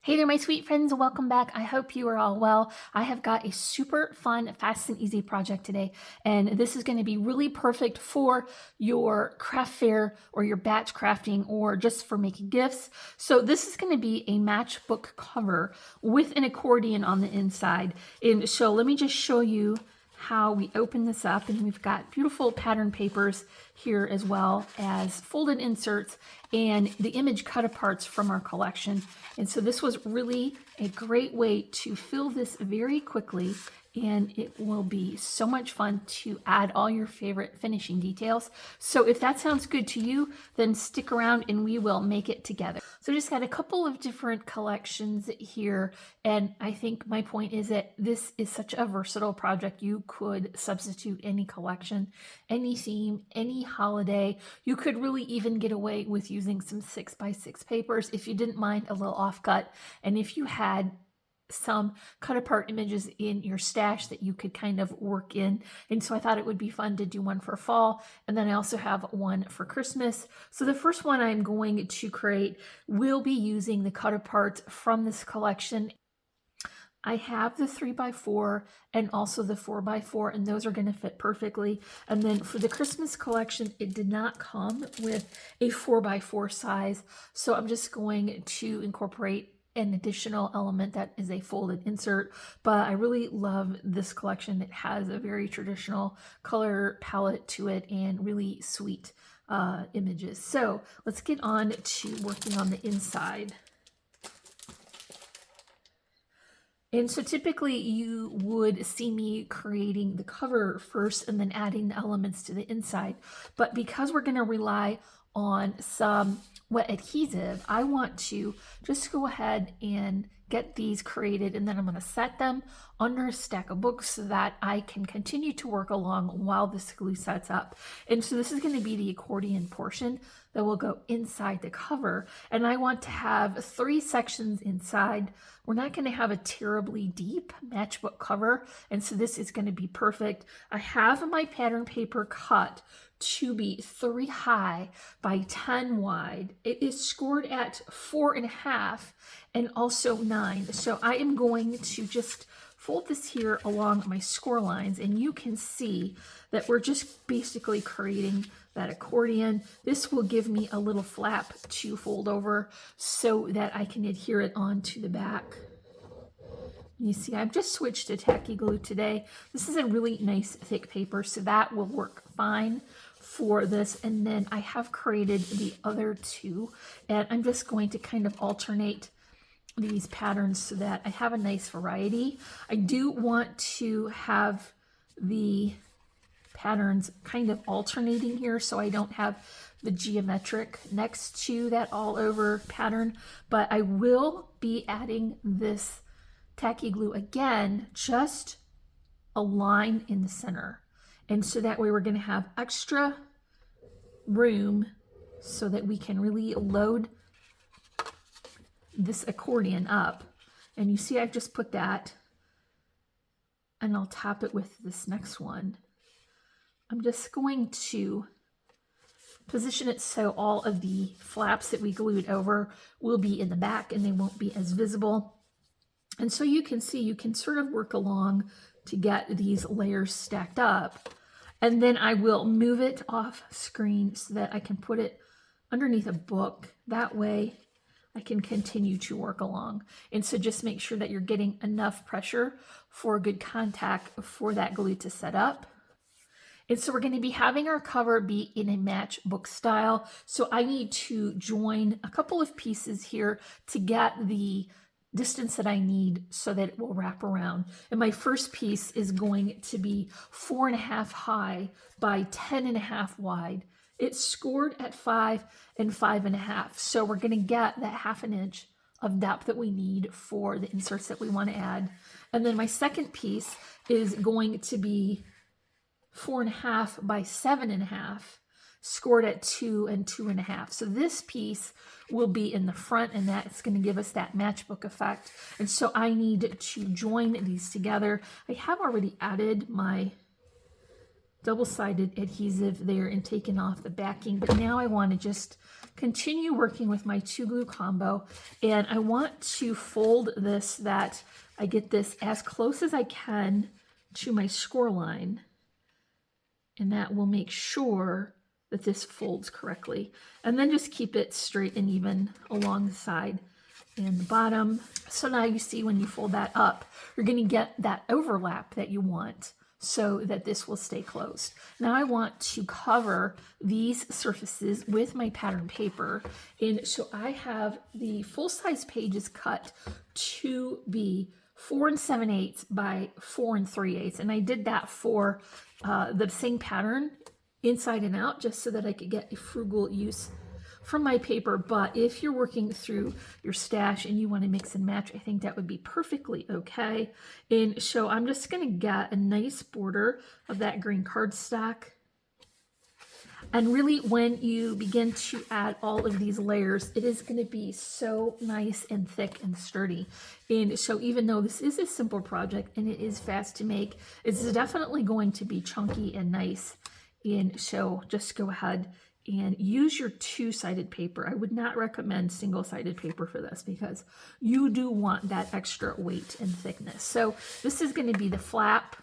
Hey there, my sweet friends. Welcome back. I hope you are all well. I have got a super fun, fast and easy project today, and this is going to be really perfect for your craft fair or your batch crafting or just for making gifts. So this is going to be a matchbook cover with an accordion on the inside. And so let me just show you how we open this up, and we've got beautiful pattern papers here as well as folded inserts and the image cut aparts from our collection. And so this was really a great way to fill this very quickly, and it will be so much fun to add all your favorite finishing details. So if that sounds good to you, then stick around and we will make it together. So just got a couple of different collections here, and I think my point is that this is such a versatile project. You could substitute any collection, any theme, any holiday. You could really even get away with using some 6x6 papers if you didn't mind a little offcut, and if you had some cut apart images in your stash that you could kind of work in. And so I thought it would be fun to do one for fall, and then I also have one for Christmas. So the first one I'm going to create will be using the cut apart from this collection. I have the 3x4 and also the 4x4, and those are going to fit perfectly. And then for the Christmas collection, it did not come with a 4x4 size, so I'm just going to incorporate an additional element that is a folded insert. But I really love this collection. It has a very traditional color palette to it and really sweet images. So let's get on to working on the inside. And so typically you would see me creating the cover first and then adding the elements to the inside. But because we're going to rely on some wet adhesive, I want to just go ahead and get these created, and then I'm going to set them under a stack of books so that I can continue to work along while this glue sets up. And so this is going to be the accordion portion that will go inside the cover, and I want to have 3 sections inside. We're not going to have a terribly deep matchbook cover, and so this is going to be perfect. I have my pattern paper cut to be 3 high by 10 wide. It is scored at 4.5 and also 9. So I am going to just fold this here along my score lines, and you can see that we're just basically creating that accordion. This will give me a little flap to fold over so that I can adhere it onto the back. You see, I've just switched to tacky glue today. This is a really nice thick paper, so that will work fine for this. And then I have created the other 2, and I'm just going to kind of alternate these patterns so that I have a nice variety. I do want to have the patterns kind of alternating here so I don't have the geometric next to that all over pattern, but I will be adding this tacky glue again, just a line in the center. And so that way we're going to have extra room so that we can really load this accordion up. And you see I've just put that, and I'll top it with this next one. I'm just going to position it so all of the flaps that we glued over will be in the back and they won't be as visible. And so you can see, you can sort of work along to get these layers stacked up. And then I will move it off screen so that I can put it underneath a book. That way I can continue to work along. And so just make sure that you're getting enough pressure for good contact for that glue to set up. And so we're going to be having our cover be in a matchbook style. So I need to join a couple of pieces here to get the distance that I need so that it will wrap around. And my first piece is going to be 4.5 high by 10.5 wide. It's scored at 5 and 5.5. So we're going to get that 1/2 inch of depth that we need for the inserts that we want to add. And then my second piece is going to be 4.5 by 7.5, scored at 2 and 2.5. So this piece will be in the front, and that's going to give us that matchbook effect. And so I need to join these together. I have already added my double-sided adhesive there and taken off the backing. But now I want to just continue working with my 2 glue combo, and I want to fold this that I get this as close as I can to my score line, and that will make sure that this folds correctly. And then just keep it straight and even along the side and the bottom. So now you see when you fold that up, you're going to get that overlap that you want so that this will stay closed. Now I want to cover these surfaces with my pattern paper. And so I have the full-size pages cut to be 4 7/8 by 4 3/8. And I did that for the same pattern inside and out, just so that I could get a frugal use from my paper. But if you're working through your stash and you want to mix and match, I think that would be perfectly okay. And so I'm just going to get a nice border of that green cardstock. And really, when you begin to add all of these layers, it is going to be so nice and thick and sturdy. And so even though this is a simple project and it is fast to make, it's definitely going to be chunky and nice. And so just go ahead and use your 2-sided paper. I would not recommend single-sided paper for this because you do want that extra weight and thickness. So this is going to be the flap.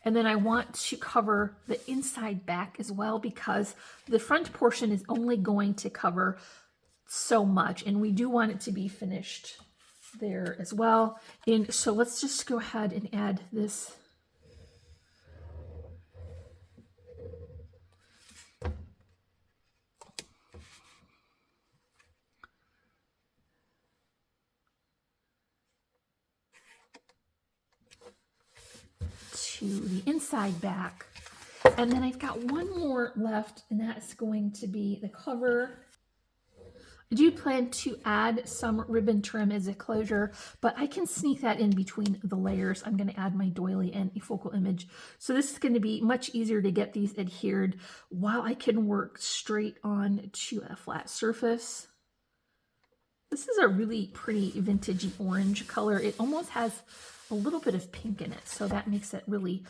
And then I want to cover the inside back as well, because the front portion is only going to cover so much, and we do want it to be finished there as well. And so let's just go ahead and add this to the inside back. And then I've got one more left, and that's going to be the cover. I do plan to add some ribbon trim as a closure, but I can sneak that in between the layers. I'm going to add my doily and a focal image. So this is going to be much easier to get these adhered while I can work straight on to a flat surface. This is a really pretty vintagey orange color. It almost has a little bit of pink in it, so that makes it really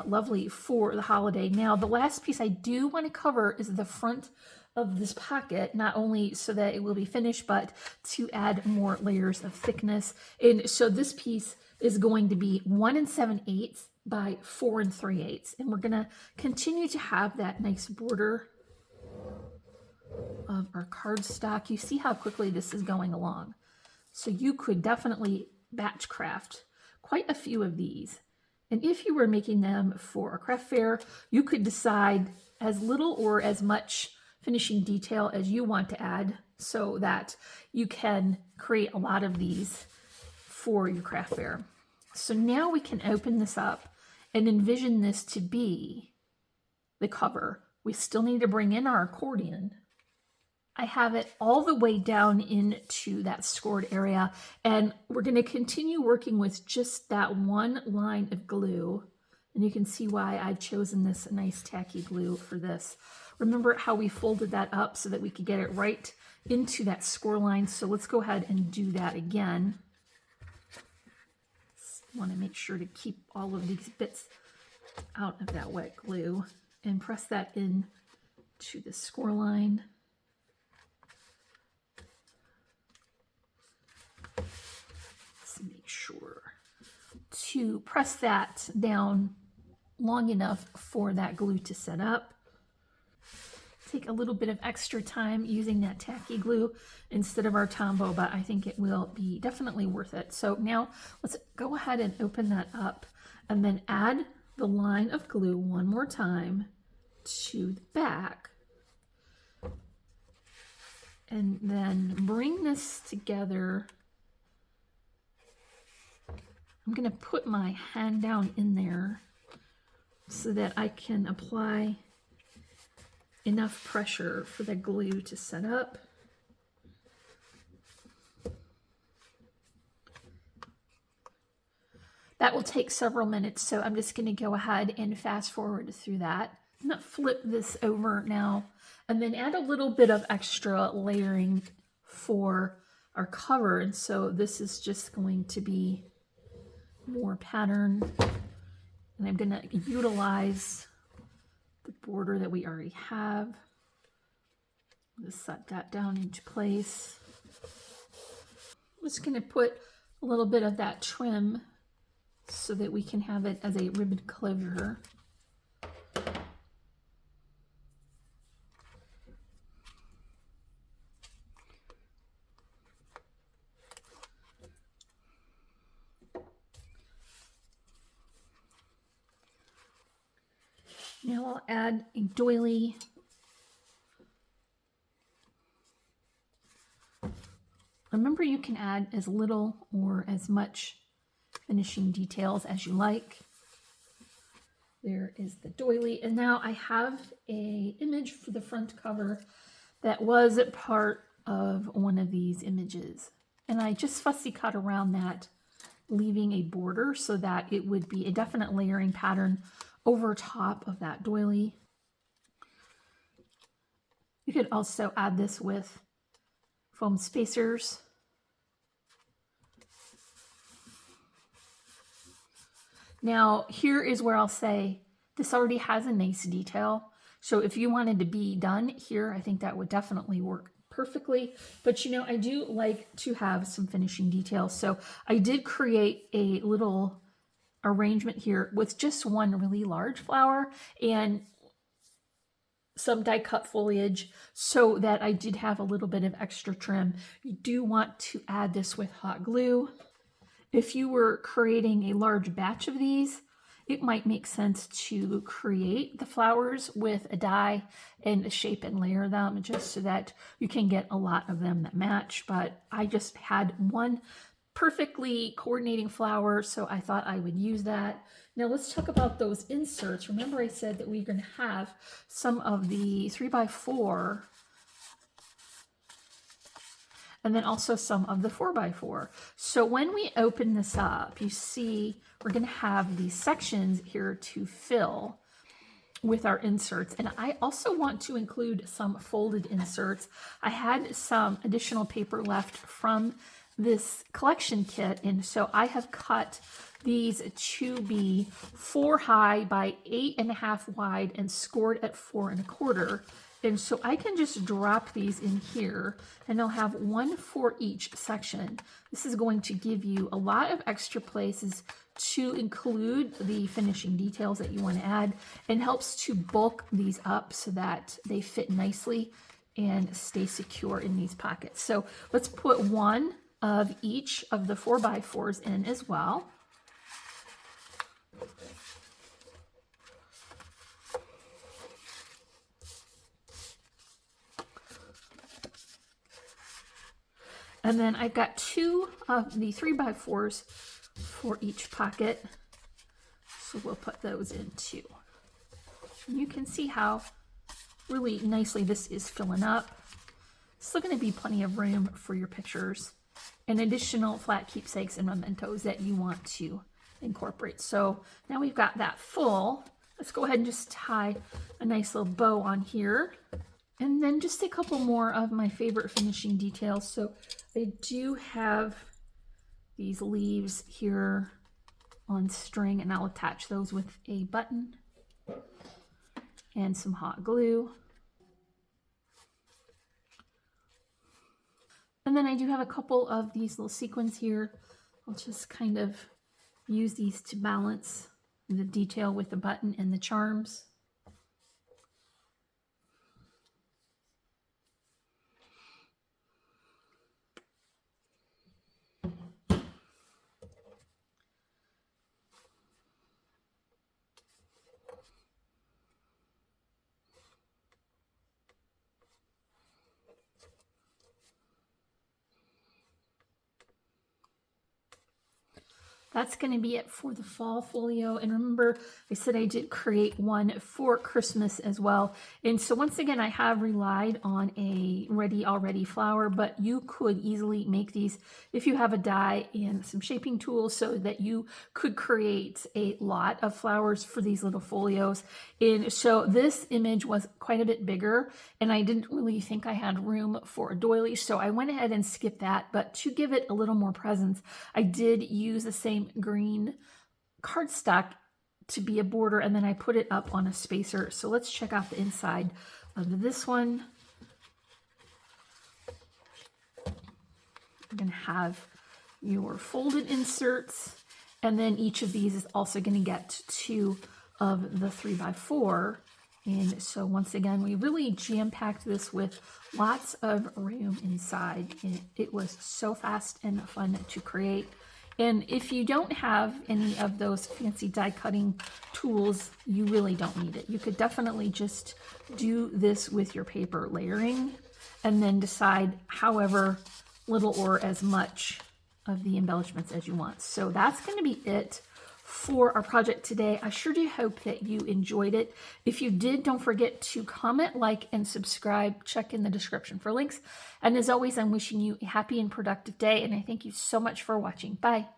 lovely for the holiday. Now, the last piece I do want to cover is the front of this pocket, not only so that it will be finished, but to add more layers of thickness. And so this piece is going to be 1 7/8 by 4 3/8. And we're going to continue to have that nice border of our cardstock. You see how quickly this is going along. So you could definitely batch craft quite a few of these. And if you were making them for a craft fair, you could decide as little or as much finishing detail as you want to add so that you can create a lot of these for your craft fair. So now we can open this up and envision this to be the cover. We still need to bring in our accordion. I have it all the way down into that scored area, and we're going to continue working with just that one line of glue. And you can see why I've chosen this nice tacky glue for this. Remember how we folded that up so that we could get it right into that score line. So let's go ahead and do that again. Just want to make sure to keep all of these bits out of that wet glue and press that in to the score line. Make sure to press that down long enough for that glue to set up. Take a little bit of extra time using that tacky glue instead of our Tombow, but I think it will be definitely worth it. So now let's go ahead and open that up and then add the line of glue one more time to the back. And then bring this together. I'm going to put my hand down in there so that I can apply enough pressure for the glue to set up. That will take several minutes, so I'm just going to go ahead and fast forward through that. I'm going to flip this over now and then add a little bit of extra layering for our cover. And so this is just going to be more pattern, and I'm going to utilize border that we already have. Just set that down into place. I'm just going to put a little bit of that trim so that we can have it as a ribbon closure. Now I'll add a doily. Remember, you can add as little or as much finishing details as you like. There is the doily. And now I have an image for the front cover that was part of one of these images. And I just fussy cut around that, leaving a border so that it would be a definite layering pattern over top of that doily. You could also add this with foam spacers. Now, here is where I'll say this already has a nice detail. So if you wanted to be done here, I think that would definitely work perfectly. But you know, I do like to have some finishing details. So I did create a little arrangement here with just one really large flower and some die cut foliage so that I did have a little bit of extra trim. You do want to add this with hot glue. If you were creating a large batch of these, it might make sense to create the flowers with a die and shape and layer them just so that you can get a lot of them that match. But I just had one perfectly coordinating flower, so I thought I would use that. Now let's talk about those inserts. Remember I said that we're going to have some of the 3x4 and then also some of the 4x4. So when we open this up, you see we're going to have these sections here to fill with our inserts. And I also want to include some folded inserts. I had some additional paper left from this collection kit, and so I have cut these to be 4 high by 8.5 wide and scored at 4 1/4. And so I can just drop these in here and I'll have one for each section. This is going to give you a lot of extra places to include the finishing details that you want to add, and helps to bulk these up so that they fit nicely and stay secure in these pockets. So let's put one of each of the 4x4s in as well. And then I've got 2 of the 3x4s for each pocket. So we'll put those in too. And you can see how really nicely this is filling up. Still going to be plenty of room for your pictures and additional flat keepsakes and mementos that you want to incorporate. So now we've got that full. Let's go ahead and just tie a nice little bow on here. And then just a couple more of my favorite finishing details. So I do have these leaves here on string, and I'll attach those with a button and some hot glue. And then I do have a couple of these little sequins here. I'll just kind of use these to balance the detail with the button and the charms. That's going to be it for the fall folio. And remember, I said I did create one for Christmas as well. And so once again, I have relied on a already flower, but you could easily make these if you have a die and some shaping tools so that you could create a lot of flowers for these little folios. And so this image was quite a bit bigger, and I didn't really think I had room for a doily. So I went ahead and skipped that. But to give it a little more presence, I did use the same green cardstock to be a border, and then I put it up on a spacer. So let's check out the inside of this one. You're going to have your folded inserts, and then each of these is also going to get 2 of the 3x4. And so once again, we really jam-packed this with lots of room inside. And it was so fast and fun to create. And if you don't have any of those fancy die cutting tools, you really don't need it. You could definitely just do this with your paper layering and then decide however little or as much of the embellishments as you want. So that's going to be it for our project today. I sure do hope that you enjoyed it. If you did, don't forget to comment, like, and subscribe. Check in the description for links. And as always, I'm wishing you a happy and productive day, and I thank you so much for watching. Bye.